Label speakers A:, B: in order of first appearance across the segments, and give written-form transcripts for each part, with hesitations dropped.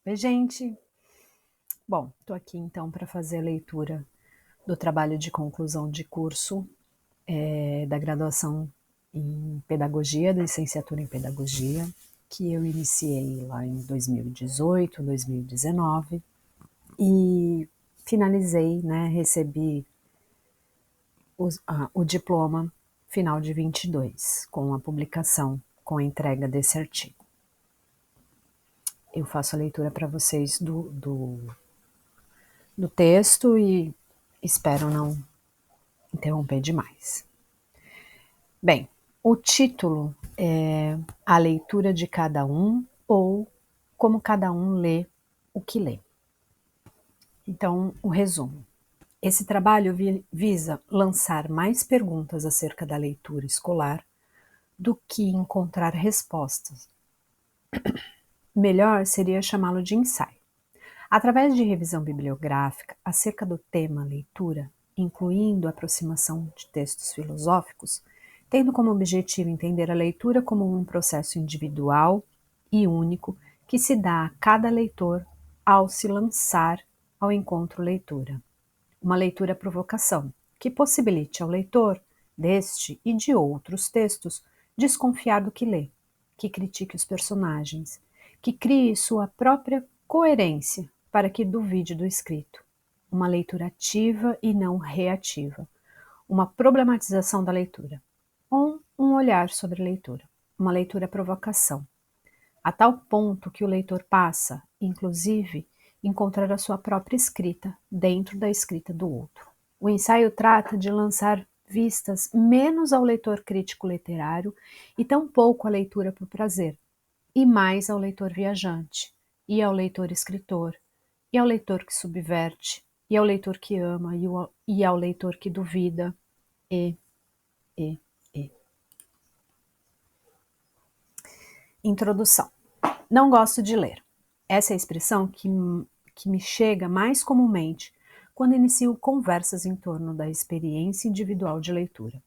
A: Oi, gente! Bom, estou aqui então para fazer a leitura do trabalho de conclusão de curso da graduação em Pedagogia, da licenciatura em Pedagogia, que eu iniciei lá em 2018, 2019 e finalizei, né, recebi o diploma final de 22, com a publicação, com a entrega desse artigo. Eu faço a leitura para vocês do texto e espero não interromper demais. Bem, o título é A Leitura de Cada Um ou Como Cada Um Lê o que Lê. Então, o resumo. Esse trabalho visa lançar mais perguntas acerca da leitura escolar do que encontrar respostas. Melhor seria chamá-lo de ensaio. Através de revisão bibliográfica acerca do tema leitura, incluindo a aproximação de textos filosóficos, tendo como objetivo entender a leitura como um processo individual e único que se dá a cada leitor ao se lançar ao encontro leitura. Uma leitura-provocação, que possibilite ao leitor deste e de outros textos desconfiar do que lê, que critique os personagens, que crie sua própria coerência para que duvide do escrito. Uma leitura ativa e não reativa. Uma problematização da leitura. Ou um olhar sobre a leitura. Uma leitura-provocação. A tal ponto que o leitor passa, inclusive, encontrar a sua própria escrita dentro da escrita do outro. O ensaio trata de lançar vistas menos ao leitor crítico literário e tampouco à leitura por prazer, e mais ao leitor viajante, e ao leitor escritor, e ao leitor que subverte, e ao leitor que ama, e ao leitor que duvida, e, e, e. Introdução. Não gosto de ler. Essa é a expressão que me chega mais comumente quando inicio conversas em torno da experiência individual de leitura.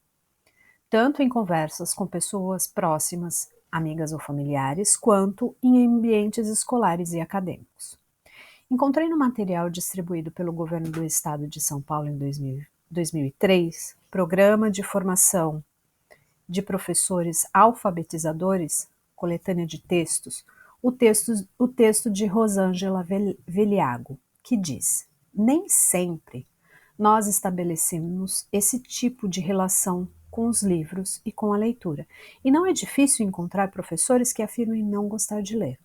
A: Tanto em conversas com pessoas próximas, amigas ou familiares, quanto em ambientes escolares e acadêmicos. Encontrei no material distribuído pelo Governo do Estado de São Paulo em 2003, Programa de Formação de Professores Alfabetizadores, coletânea de textos, o texto de Rosângela Veliago, que diz: nem sempre nós estabelecemos esse tipo de relação com os livros e com a leitura, e não é difícil encontrar professores que afirmem não gostar de ler.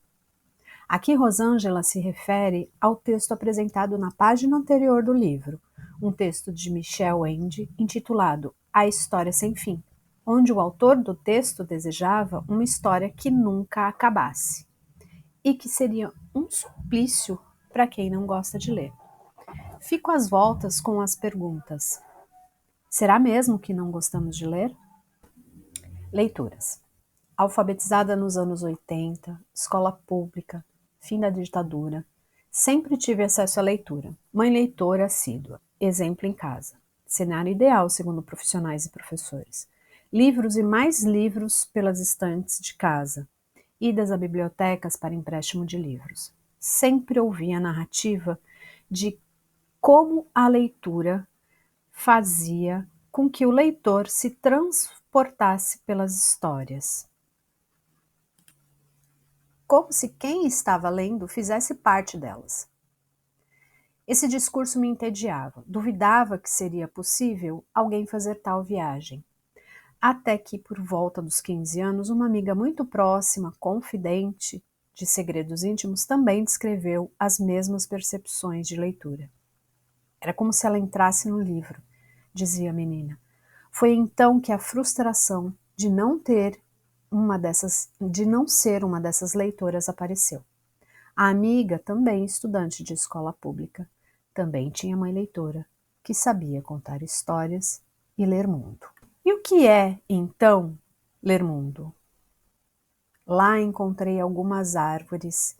A: Aqui Rosângela se refere ao texto apresentado na página anterior do livro, um texto de Michel Ende intitulado A História Sem Fim, onde o autor do texto desejava uma história que nunca acabasse e que seria um suplício para quem não gosta de ler. Fico às voltas com as perguntas: será mesmo que não gostamos de ler? Leituras. Alfabetizada nos anos 80, escola pública, fim da ditadura, sempre tive acesso à leitura. Mãe leitora assídua, exemplo em casa. Cenário ideal, segundo profissionais e professores. Livros e mais livros pelas estantes de casa. Idas a bibliotecas para empréstimo de livros. Sempre ouvi a narrativa de como a leitura fazia com que o leitor se transportasse pelas histórias, como se quem estava lendo fizesse parte delas. Esse discurso me entediava, duvidava que seria possível alguém fazer tal viagem. Até que, por volta dos 15 anos, uma amiga muito próxima, confidente de segredos íntimos, também descreveu as mesmas percepções de leitura. Era como se ela entrasse no livro, dizia a menina. Foi então que a frustração de não ser uma dessas leitoras apareceu. A amiga, também estudante de escola pública, também tinha mãe leitora, que sabia contar histórias e ler mundo. E o que é, então, ler mundo? Lá encontrei algumas árvores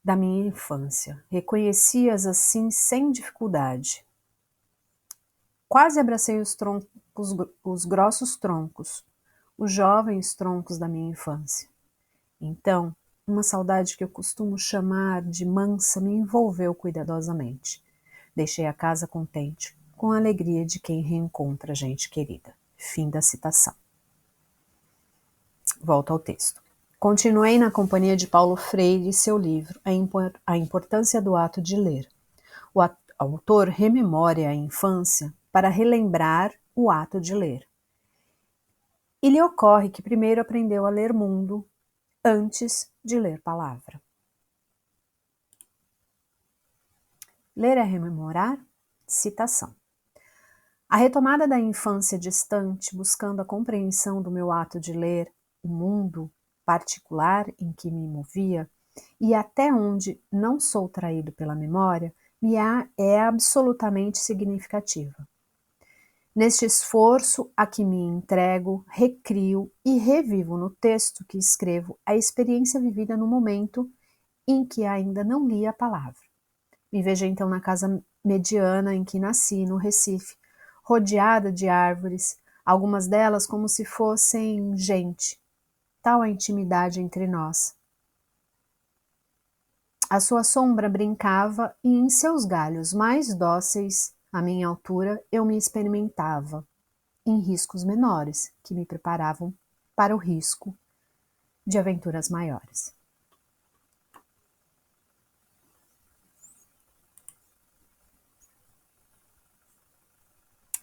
A: da minha infância. Reconheci-as assim sem dificuldade. Quase abracei os grossos troncos, os jovens troncos da minha infância. Então, Uma saudade que eu costumo chamar de mansa me envolveu cuidadosamente. Deixei a casa contente, com a alegria de quem reencontra gente querida. Fim da citação. Volto ao texto. Continuei na companhia de Paulo Freire e seu livro A Importância do Ato de Ler. O autor rememora a infância para relembrar o ato de ler. E lhe ocorre que primeiro aprendeu a ler mundo antes de ler palavra. Ler é rememorar? Citação. A retomada da infância distante, buscando a compreensão do meu ato de ler, o mundo particular em que me movia, e até onde não sou traído pela memória, é absolutamente significativa. Neste esforço a que me entrego, recrio e revivo no texto que escrevo a experiência vivida no momento em que ainda não li a palavra. Me vejo então na casa mediana em que nasci, no Recife, rodeada de árvores, algumas delas como se fossem gente, tal a intimidade entre nós. A sua sombra brincava e em seus galhos mais dóceis, à minha altura, eu me experimentava, em riscos menores, que me preparavam para o risco de aventuras maiores.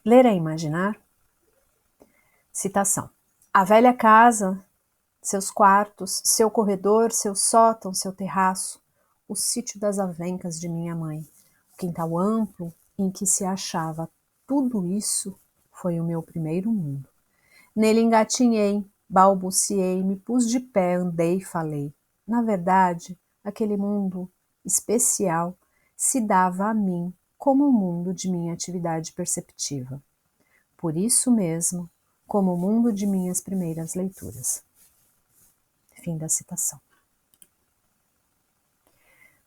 A: Ler é imaginar? Citação. A velha casa, seus quartos, seu corredor, seu sótão, seu terraço, o sítio das avencas de minha mãe, o quintal amplo em que se achava tudo isso foi o meu primeiro mundo. Nele engatinhei, balbuciei, me pus de pé, andei, falei. Na verdade, aquele mundo especial se dava a mim como o mundo de minha atividade perceptiva. Por isso mesmo, como o mundo de minhas primeiras leituras. Fim da citação.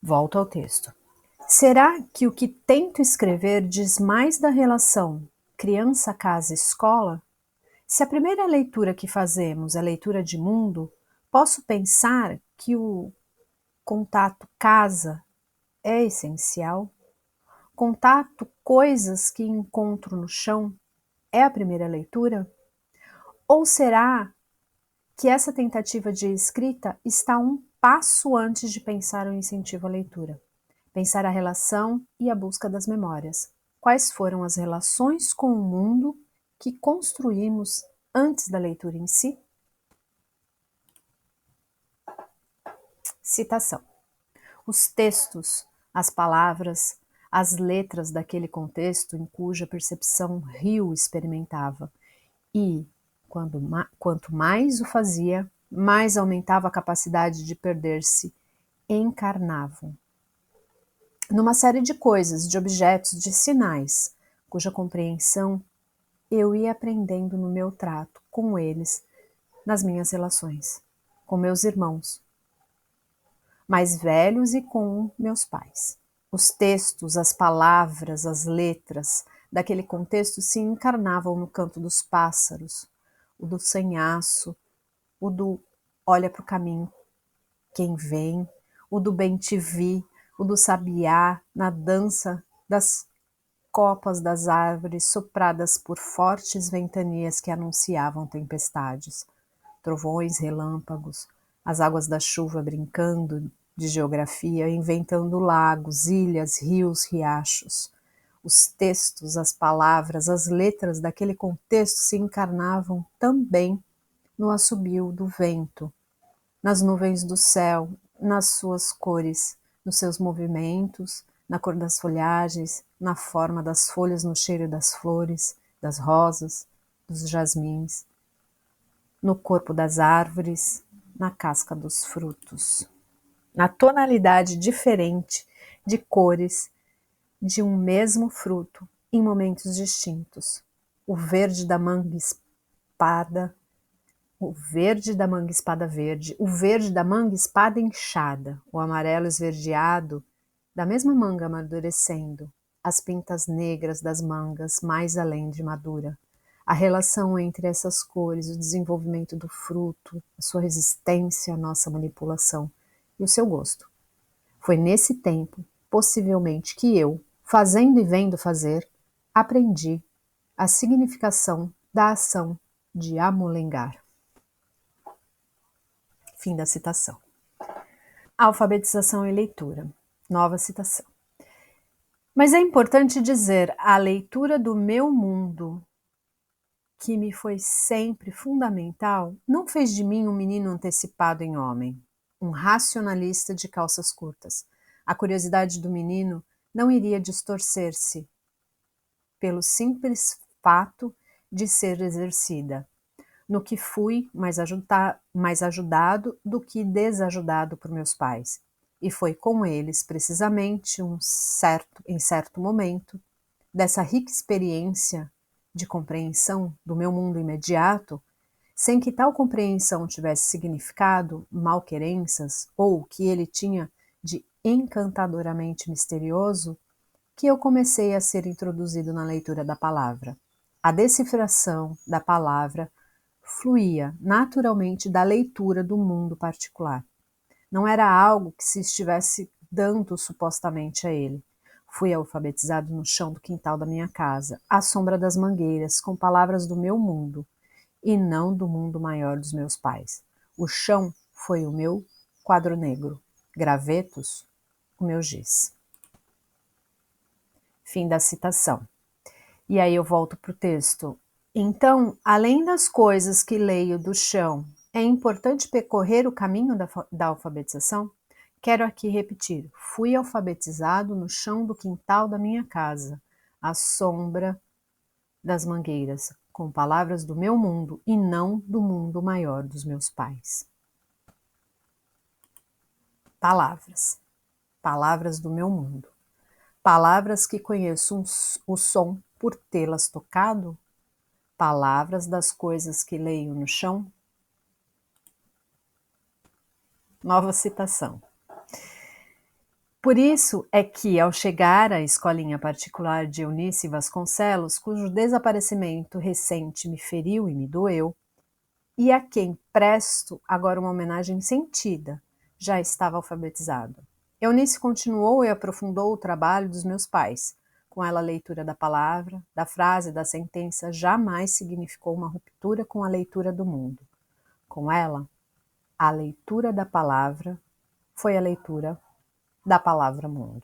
A: Volto ao texto. Será que o que tento escrever diz mais da relação criança, casa, escola? Se a primeira leitura que fazemos é leitura de mundo, posso pensar que o contato casa é essencial? Contato coisas que encontro no chão é a primeira leitura? Ou será que essa tentativa de escrita está um passo antes de pensar o incentivo à leitura? Pensar a relação e a busca das memórias. Quais foram as relações com o mundo que construímos antes da leitura em si? Citação. Os textos, as palavras, as letras daquele contexto em cuja percepção Rio experimentava e, quanto mais o fazia, mais aumentava a capacidade de perder-se, encarnavam numa série de coisas, de objetos, de sinais, cuja compreensão eu ia aprendendo no meu trato com eles, nas minhas relações, com meus irmãos mais velhos e com meus pais. Os textos, as palavras, as letras daquele contexto se encarnavam no canto dos pássaros, o do sanhaço, o do olha para o caminho quem vem, o do bem te vi, o do sabiá, na dança das copas das árvores sopradas por fortes ventanias que anunciavam tempestades, trovões, relâmpagos, as águas da chuva brincando de geografia, inventando lagos, ilhas, rios, riachos. Os textos, as palavras, as letras daquele contexto se encarnavam também no assobio do vento, nas nuvens do céu, nas suas cores, nos seus movimentos, na cor das folhagens, na forma das folhas, no cheiro das flores, das rosas, dos jasmins, no corpo das árvores, na casca dos frutos, na tonalidade diferente de cores de um mesmo fruto em momentos distintos. O verde da manga espada, o verde da manga espada verde, o verde da manga espada inchada, o amarelo esverdeado da mesma manga amadurecendo, as pintas negras das mangas mais além de madura, a relação entre essas cores, o desenvolvimento do fruto, a sua resistência à nossa manipulação, e o seu gosto. Foi nesse tempo, possivelmente, que eu, fazendo e vendo fazer, aprendi a significação da ação de amolengar. Fim da citação. Alfabetização e leitura. Nova citação. Mas é importante dizer, a leitura do meu mundo, que me foi sempre fundamental, não fez de mim um menino antecipado em homem, um racionalista de calças curtas. A curiosidade do menino não iria distorcer-se pelo simples fato de ser exercida, no que fui mais ajudado do que desajudado por meus pais. E foi com eles, precisamente, em certo momento, dessa rica experiência de compreensão do meu mundo imediato, sem que tal compreensão tivesse significado, malquerenças, ou que ele tinha de encantadoramente misterioso, que eu comecei a ser introduzido na leitura da palavra. A decifração da palavra fluía naturalmente da leitura do mundo particular. Não era algo que se estivesse dando supostamente a ele. Fui alfabetizado no chão do quintal da minha casa, à sombra das mangueiras, com palavras do meu mundo, e não do mundo maior dos meus pais. O chão foi o meu quadro negro, gravetos, o meu giz. Fim da citação. E aí eu volto para o texto. Então, além das coisas que leio do chão, é importante percorrer o caminho da alfabetização? Quero aqui repetir. Fui alfabetizado no chão do quintal da minha casa, à sombra das mangueiras, com palavras do meu mundo e não do mundo maior dos meus pais. Palavras. Palavras do meu mundo. Palavras que conheço o som por tê-las tocado? Palavras das coisas que leio no chão? Nova citação. Por isso é que, ao chegar à escolinha particular de Eunice Vasconcelos, cujo desaparecimento recente me feriu e me doeu, e a quem presto agora uma homenagem sentida, já estava alfabetizado. Eunice continuou e aprofundou o trabalho dos meus pais. Com ela, a leitura da palavra, da frase, da sentença jamais significou uma ruptura com a leitura do mundo. Com ela, a leitura da palavra foi a leitura da palavra mundo.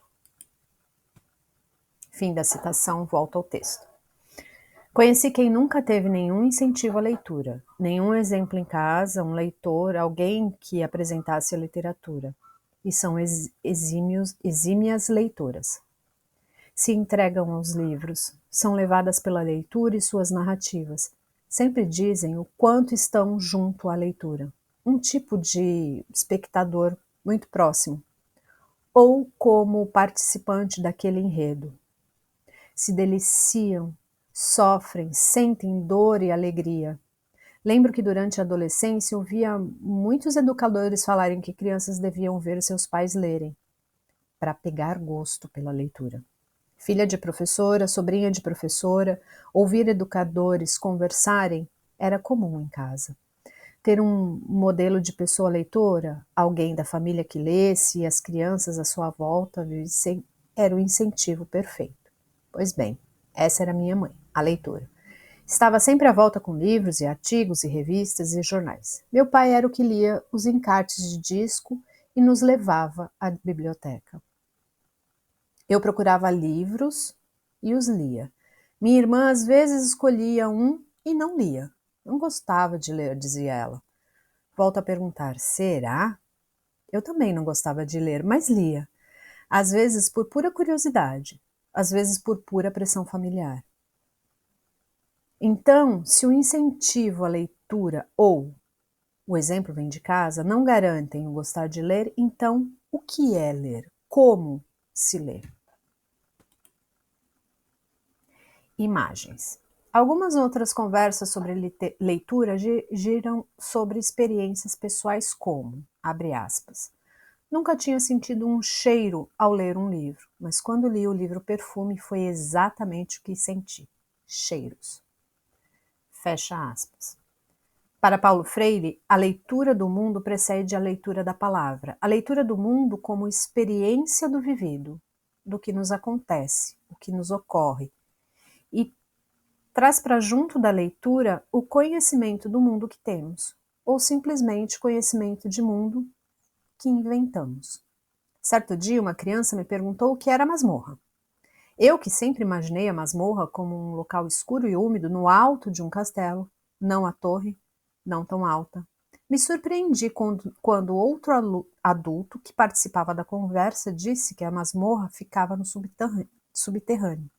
A: Fim da citação, volta ao texto. Conheci quem nunca teve nenhum incentivo à leitura, nenhum exemplo em casa, um leitor, alguém que apresentasse a literatura. E são exímias leitoras. Se entregam aos livros, são levadas pela leitura e suas narrativas. Sempre dizem o quanto estão junto à leitura. Um tipo de espectador muito próximo, ou como participante daquele enredo. Se deliciam, sofrem, sentem dor e alegria. Lembro que durante a adolescência ouvia muitos educadores falarem que crianças deviam ver seus pais lerem, para pegar gosto pela leitura. Filha de professora, sobrinha de professora, ouvir educadores conversarem era comum em casa. Ter um modelo de pessoa leitora, alguém da família que lesse e as crianças à sua volta, era o incentivo perfeito. Pois bem, essa era minha mãe, a leitora. Estava sempre à volta com livros e artigos e revistas e jornais. Meu pai era o que lia os encartes de disco e nos levava à biblioteca. Eu procurava livros e os lia. Minha irmã às vezes escolhia um e não lia. Não gostava de ler, dizia ela. Volto a perguntar, será? Eu também não gostava de ler, mas lia. Às vezes por pura curiosidade, às vezes por pura pressão familiar. Então, se o incentivo à leitura ou o exemplo vem de casa não garantem o gostar de ler, então o que é ler? Como se lê? Imagens. Algumas outras conversas sobre leitura giram sobre experiências pessoais como, abre aspas, nunca tinha sentido um cheiro ao ler um livro, mas quando li o livro Perfume foi exatamente o que senti, cheiros. Fecha aspas. Para Paulo Freire, a leitura do mundo precede a leitura da palavra. A leitura do mundo como experiência do vivido, do que nos acontece, o que nos ocorre, e traz para junto da leitura o conhecimento do mundo que temos, ou simplesmente conhecimento de mundo que inventamos. Certo dia, uma criança me perguntou o que era masmorra. Eu, que sempre imaginei a masmorra como um local escuro e úmido no alto de um castelo, não a torre, não tão alta, me surpreendi quando outro adulto que participava da conversa disse que a masmorra ficava no subterrâneo,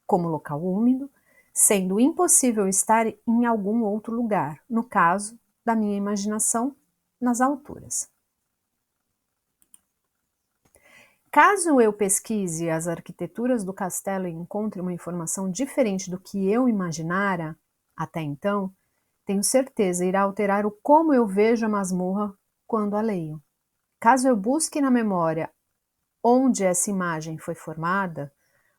A: como local úmido, sendo impossível estar em algum outro lugar, no caso da minha imaginação, nas alturas. Caso eu pesquise as arquiteturas do castelo e encontre uma informação diferente do que eu imaginara até então, tenho certeza irá alterar o como eu vejo a masmorra quando a leio. Caso eu busque na memória onde essa imagem foi formada,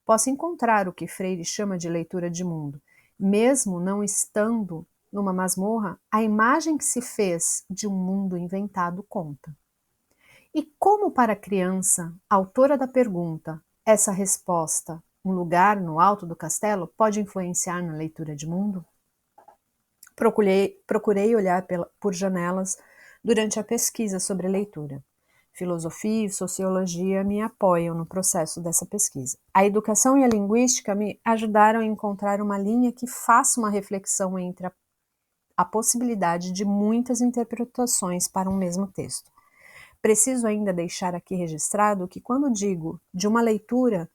A: posso encontrar o que Freire chama de leitura de mundo. Mesmo não estando numa masmorra, a imagem que se fez de um mundo inventado conta. E como para a criança, autora da pergunta, essa resposta, um lugar no alto do castelo, pode influenciar na leitura de mundo? Procurei olhar por janelas durante a pesquisa sobre leitura. Filosofia e sociologia me apoiam no processo dessa pesquisa. A educação e a linguística me ajudaram a encontrar uma linha que faça uma reflexão entre a possibilidade de muitas interpretações para um mesmo texto. Preciso ainda deixar aqui registrado que quando digo de uma leitura,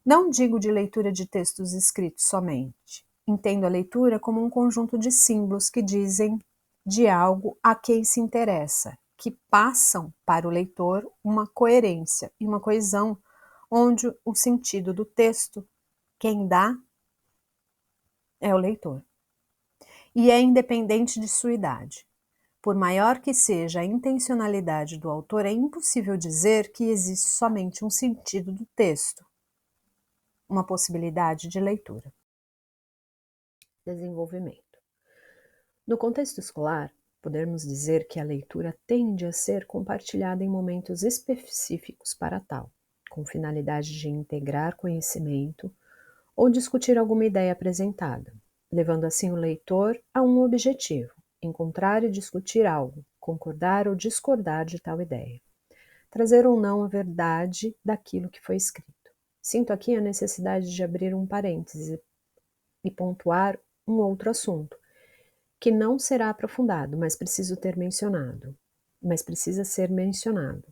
A: não digo de leitura de textos escritos somente. Entendo a leitura como um conjunto de símbolos que dizem de algo a quem se interessa, que passam para o leitor uma coerência e uma coesão, onde o sentido do texto, quem dá, é o leitor. E é independente de sua idade. Por maior que seja a intencionalidade do autor, é impossível dizer que existe somente um sentido do texto, uma possibilidade de leitura. Desenvolvimento. No contexto escolar, podemos dizer que a leitura tende a ser compartilhada em momentos específicos para tal, com finalidade de integrar conhecimento ou discutir alguma ideia apresentada, levando assim o leitor a um objetivo: encontrar e discutir algo, concordar ou discordar de tal ideia, trazer ou não a verdade daquilo que foi escrito. Sinto aqui a necessidade de abrir um parêntese e pontuar um outro assunto, que não será aprofundado, mas precisa ser mencionado,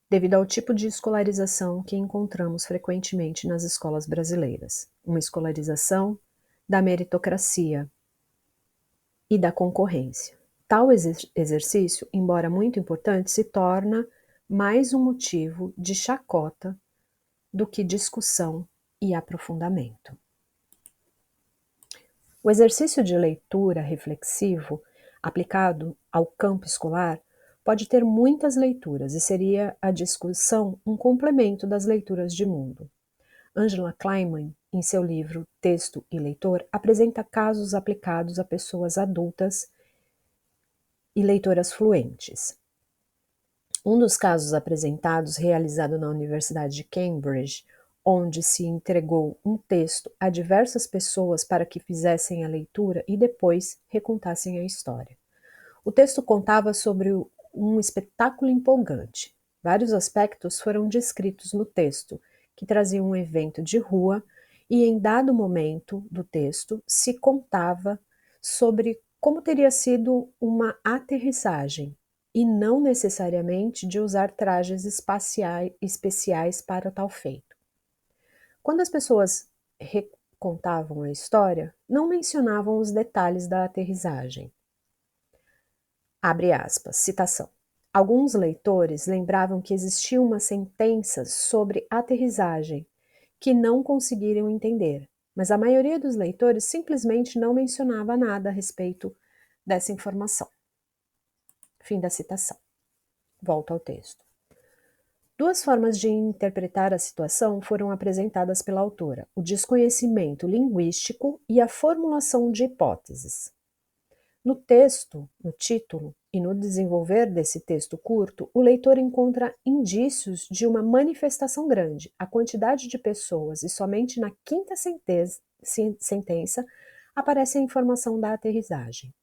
A: devido ao tipo de escolarização que encontramos frequentemente nas escolas brasileiras, uma escolarização da meritocracia e da concorrência. Tal exercício, embora muito importante, se torna mais um motivo de chacota do que discussão e aprofundamento. O exercício de leitura reflexivo, aplicado ao campo escolar, pode ter muitas leituras e seria a discussão um complemento das leituras de mundo. Angela Kleiman, em seu livro Texto e Leitor, apresenta casos aplicados a pessoas adultas e leitoras fluentes. Um dos casos apresentados, realizado na Universidade de Cambridge, onde se entregou um texto a diversas pessoas para que fizessem a leitura e depois recontassem a história. O texto contava sobre um espetáculo empolgante. Vários aspectos foram descritos no texto, que trazia um evento de rua, e em dado momento do texto se contava sobre como teria sido uma aterrissagem, e não necessariamente de usar trajes especiais para tal feito. Quando as pessoas recontavam a história, não mencionavam os detalhes da aterrissagem. Abre aspas, citação. Alguns leitores lembravam que existiam umas sentenças sobre aterrissagem que não conseguiram entender, mas a maioria dos leitores simplesmente não mencionava nada a respeito dessa informação. Fim da citação. Volto ao texto. Duas formas de interpretar a situação foram apresentadas pela autora: o desconhecimento linguístico e a formulação de hipóteses. No texto, no título e no desenvolver desse texto curto, o leitor encontra indícios de uma manifestação grande. A quantidade de pessoas e somente na quinta sentença aparece a informação da aterrissagem.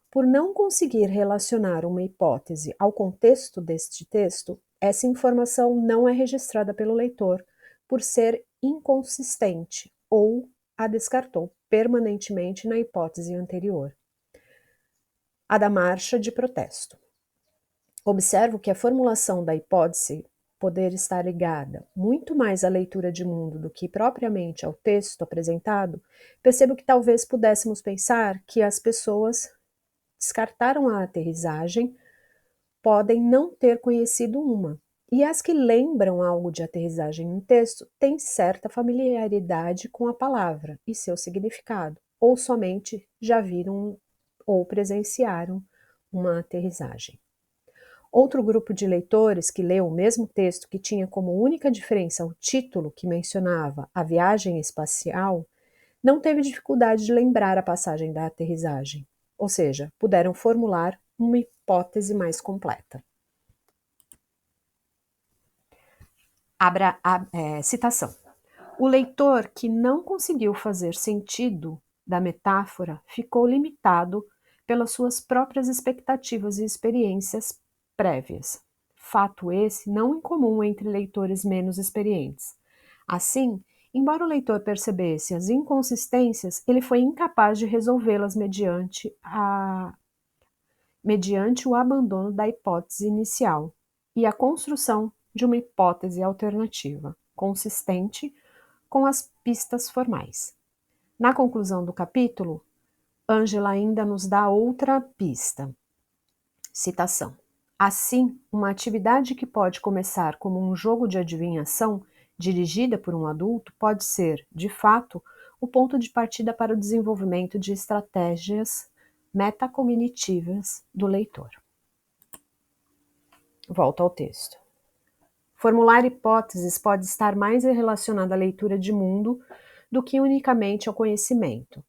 A: Por não conseguir relacionar uma hipótese ao contexto deste texto, essa informação não é registrada pelo leitor por ser inconsistente ou a descartou permanentemente na hipótese anterior, a da marcha de protesto. Observo que a formulação da hipótese poder estar ligada muito mais à leitura de mundo do que propriamente ao texto apresentado, percebo que talvez pudéssemos pensar que as pessoas descartaram a aterrissagem podem não ter conhecido uma, e as que lembram algo de aterrissagem no texto têm certa familiaridade com a palavra e seu significado, ou somente já viram ou presenciaram uma aterrissagem. Outro grupo de leitores que leu o mesmo texto que tinha como única diferença o título que mencionava a viagem espacial, não teve dificuldade de lembrar a passagem da aterrissagem, ou seja, puderam formular uma hipótese mais completa. Citação. O leitor que não conseguiu fazer sentido da metáfora ficou limitado pelas suas próprias expectativas e experiências prévias. Fato esse não incomum entre leitores menos experientes. Assim, embora o leitor percebesse as inconsistências, ele foi incapaz de resolvê-las mediante o abandono da hipótese inicial e a construção de uma hipótese alternativa, consistente com as pistas formais. Na conclusão do capítulo, Ângela ainda nos dá outra pista. Citação. Assim, uma atividade que pode começar como um jogo de adivinhação dirigida por um adulto pode ser, de fato, o ponto de partida para o desenvolvimento de estratégias metacognitivas do leitor. Volto ao texto. Formular hipóteses pode estar mais relacionado à leitura de mundo do que unicamente ao conhecimento.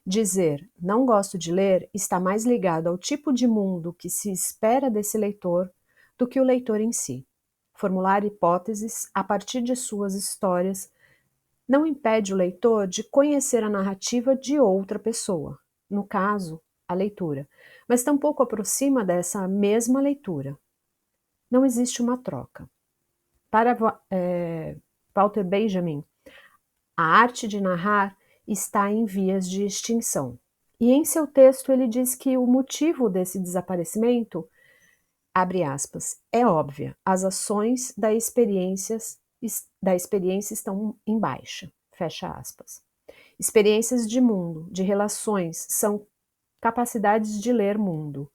A: Dizer não gosto de ler está mais ligado ao tipo de mundo que se espera desse leitor do que o leitor em si. Formular hipóteses a partir de suas histórias não impede o leitor de conhecer a narrativa de outra pessoa, no caso, a leitura, mas tampouco aproxima dessa mesma leitura. Não existe uma troca. Para Walter Benjamin, a arte de narrar está em vias de extinção. E em seu texto ele diz que o motivo desse desaparecimento, abre aspas, é óbvia. As ações da experiência estão em baixa, fecha aspas. Experiências de mundo, de relações, são capacidades de ler mundo,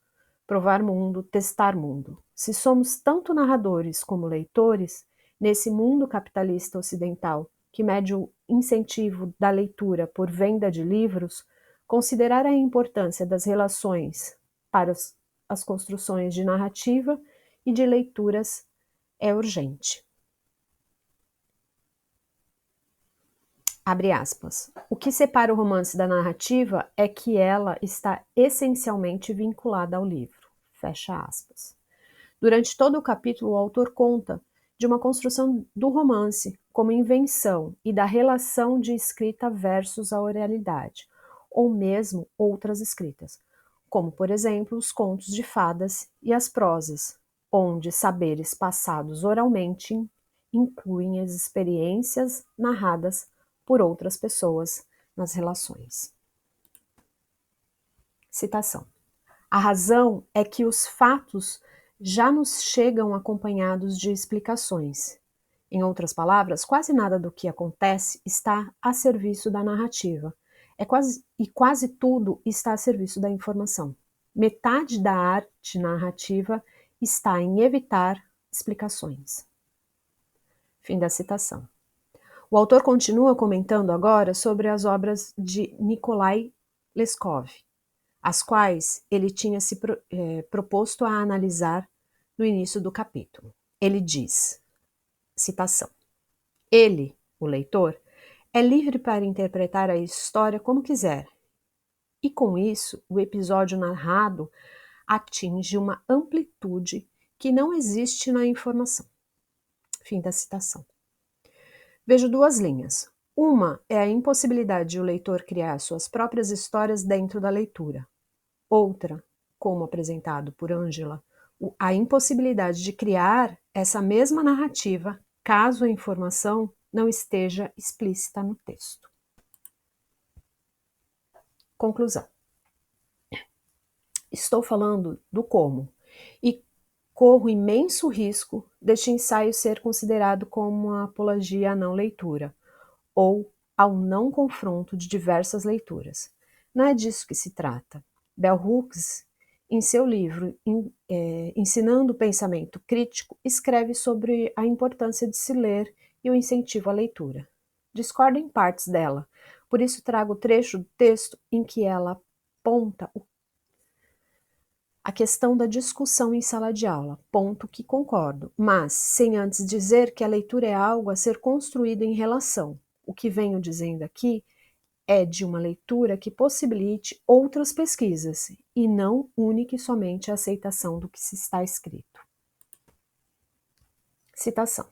A: provar mundo, testar mundo. Se somos tanto narradores como leitores, nesse mundo capitalista ocidental que mede o incentivo da leitura por venda de livros, considerar a importância das relações para as construções de narrativa e de leituras é urgente. Abre aspas. O que separa o romance da narrativa é que ela está essencialmente vinculada ao livro. Fecha aspas. Durante todo o capítulo, o autor conta de uma construção do romance como invenção e da relação de escrita versus a oralidade, ou mesmo outras escritas, como, por exemplo, os contos de fadas e as prosas, onde saberes passados oralmente incluem as experiências narradas por outras pessoas nas relações. Citação. A razão é que os fatos já nos chegam acompanhados de explicações. Em outras palavras, quase nada do que acontece está a serviço da narrativa. Quase tudo está a serviço da informação. Metade da arte narrativa está em evitar explicações. Fim da citação. O autor continua comentando agora sobre as obras de Nikolai Leskov, as quais ele tinha se proposto a analisar no início do capítulo. Ele diz, citação, ele, o leitor, é livre para interpretar a história como quiser, E com isso, o episódio narrado atinge uma amplitude que não existe na informação. Fim da citação. Vejo duas linhas. Uma é a impossibilidade de o leitor criar suas próprias histórias dentro da leitura. Outra, como apresentado por Ângela, a impossibilidade de criar essa mesma narrativa caso a informação não esteja explícita no texto. Conclusão. Estou falando do como e corro imenso risco deste ensaio ser considerado como uma apologia à não leitura ou ao não confronto de diversas leituras. Não é disso que se trata. Bell Hooks, em seu livro Ensinando o Pensamento Crítico, escreve sobre a importância de se ler e o incentivo à leitura. Discordo em partes dela, por isso trago o trecho do texto em que ela aponta a questão da discussão em sala de aula, ponto que concordo, mas sem antes dizer que a leitura é algo a ser construído em relação. O que venho dizendo aqui é de uma leitura que possibilite outras pesquisas e não única e somente a aceitação do que se está escrito. Citação.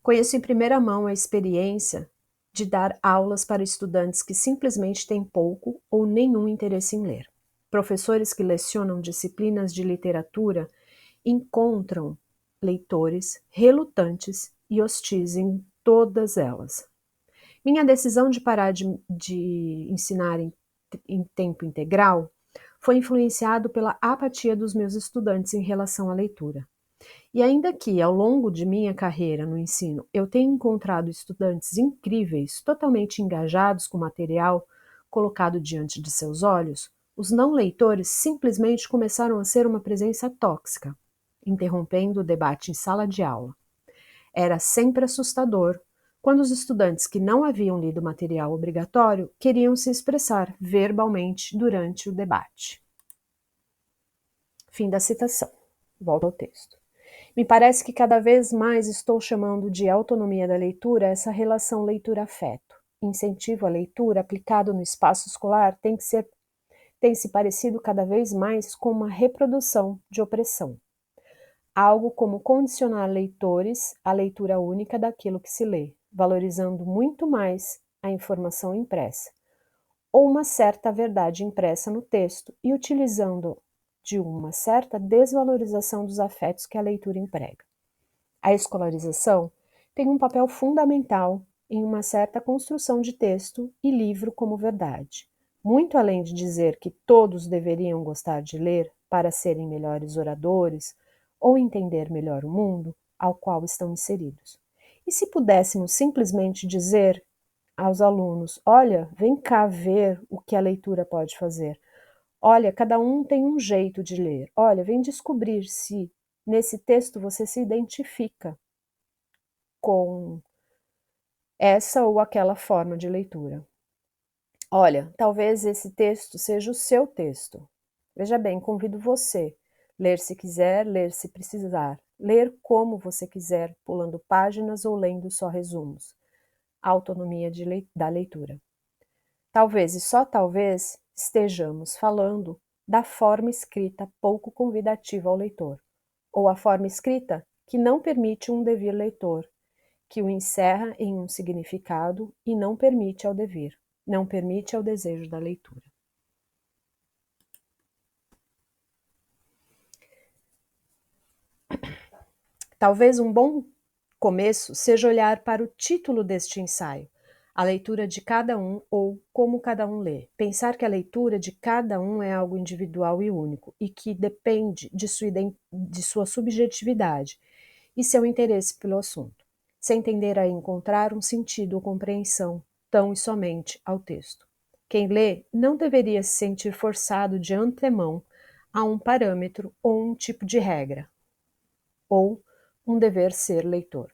A: Conheço em primeira mão a experiência de dar aulas para estudantes que simplesmente têm pouco ou nenhum interesse em ler. Professores que lecionam disciplinas de literatura encontram leitores relutantes e hostis em todas elas. Minha decisão de parar de ensinar em tempo integral foi influenciado pela apatia dos meus estudantes em relação à leitura. E ainda que, ao longo de minha carreira no ensino, eu tenha encontrado estudantes incríveis, totalmente engajados com o material colocado diante de seus olhos, os não leitores simplesmente começaram a ser uma presença tóxica, interrompendo o debate em sala de aula. Era sempre assustador quando os estudantes que não haviam lido material obrigatório queriam se expressar verbalmente durante o debate. Fim da citação. Volto ao texto. Me parece que cada vez mais estou chamando de autonomia da leitura essa relação leitura-afeto. Incentivo à leitura aplicado no espaço escolar tem se parecido cada vez mais com uma reprodução de opressão. Algo como condicionar leitores à leitura única daquilo que se lê, valorizando muito mais a informação impressa, ou uma certa verdade impressa no texto e utilizando de uma certa desvalorização dos afetos que a leitura emprega. A escolarização tem um papel fundamental em uma certa construção de texto e livro como verdade. Muito além de dizer que todos deveriam gostar de ler para serem melhores oradores ou entender melhor o mundo ao qual estão inseridos. E se pudéssemos simplesmente dizer aos alunos: olha, vem cá ver o que a leitura pode fazer. Olha, cada um tem um jeito de ler. Olha, vem descobrir se nesse texto você se identifica com essa ou aquela forma de leitura. Olha, talvez esse texto seja o seu texto. Veja bem, convido você a ler se quiser, ler se precisar, ler como você quiser, pulando páginas ou lendo só resumos. Autonomia da leitura. Talvez e só talvez estejamos falando da forma escrita pouco convidativa ao leitor, ou a forma escrita que não permite um devir leitor, que o encerra em um significado e não permite ao devir, não permite ao desejo da leitura. Talvez um bom começo seja olhar para o título deste ensaio, a leitura de cada um ou como cada um lê. Pensar que a leitura de cada um é algo individual e único e que depende de sua subjetividade e seu interesse pelo assunto, sem tender a encontrar um sentido ou compreensão tão e somente ao texto. Quem lê não deveria se sentir forçado de antemão a um parâmetro ou um tipo de regra, ou um dever ser leitor.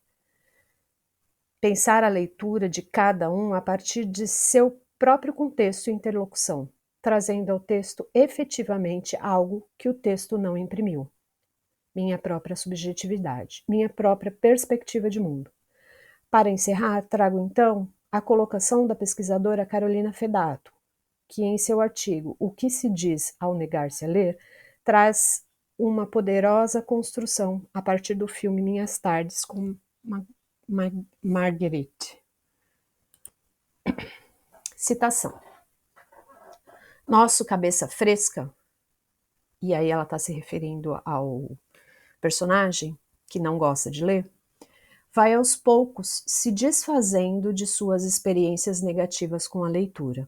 A: Pensar a leitura de cada um a partir de seu próprio contexto e interlocução, trazendo ao texto efetivamente algo que o texto não imprimiu. Minha própria subjetividade, minha própria perspectiva de mundo. Para encerrar, trago então a colocação da pesquisadora Carolina Fedato, que em seu artigo O que se diz ao negar-se a ler, traz uma poderosa construção a partir do filme Minhas Tardes com Marguerite. Citação. Nosso cabeça fresca, e aí ela está se referindo ao personagem que não gosta de ler, vai aos poucos se desfazendo de suas experiências negativas com a leitura.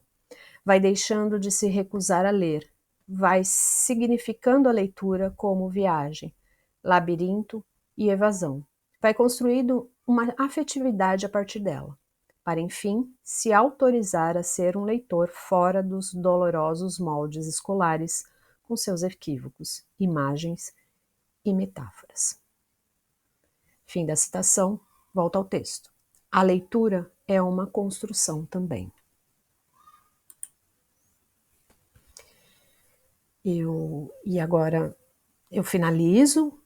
A: Vai deixando de se recusar a ler, vai significando a leitura como viagem, labirinto e evasão. Vai construindo uma afetividade a partir dela, para enfim se autorizar a ser um leitor fora dos dolorosos moldes escolares, com seus equívocos, imagens e metáforas. Fim da citação, volta ao texto. A leitura é uma construção também. E agora eu finalizo,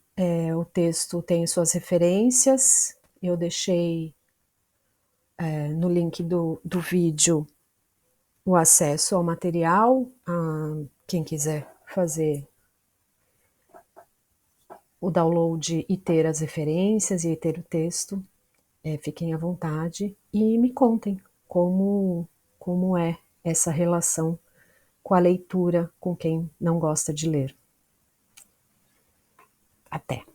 A: o texto tem suas referências, eu deixei no link do vídeo o acesso ao material, quem quiser fazer o download e ter as referências e ter o texto, fiquem à vontade e me contem como é essa relação com a leitura com quem não gosta de ler. Até!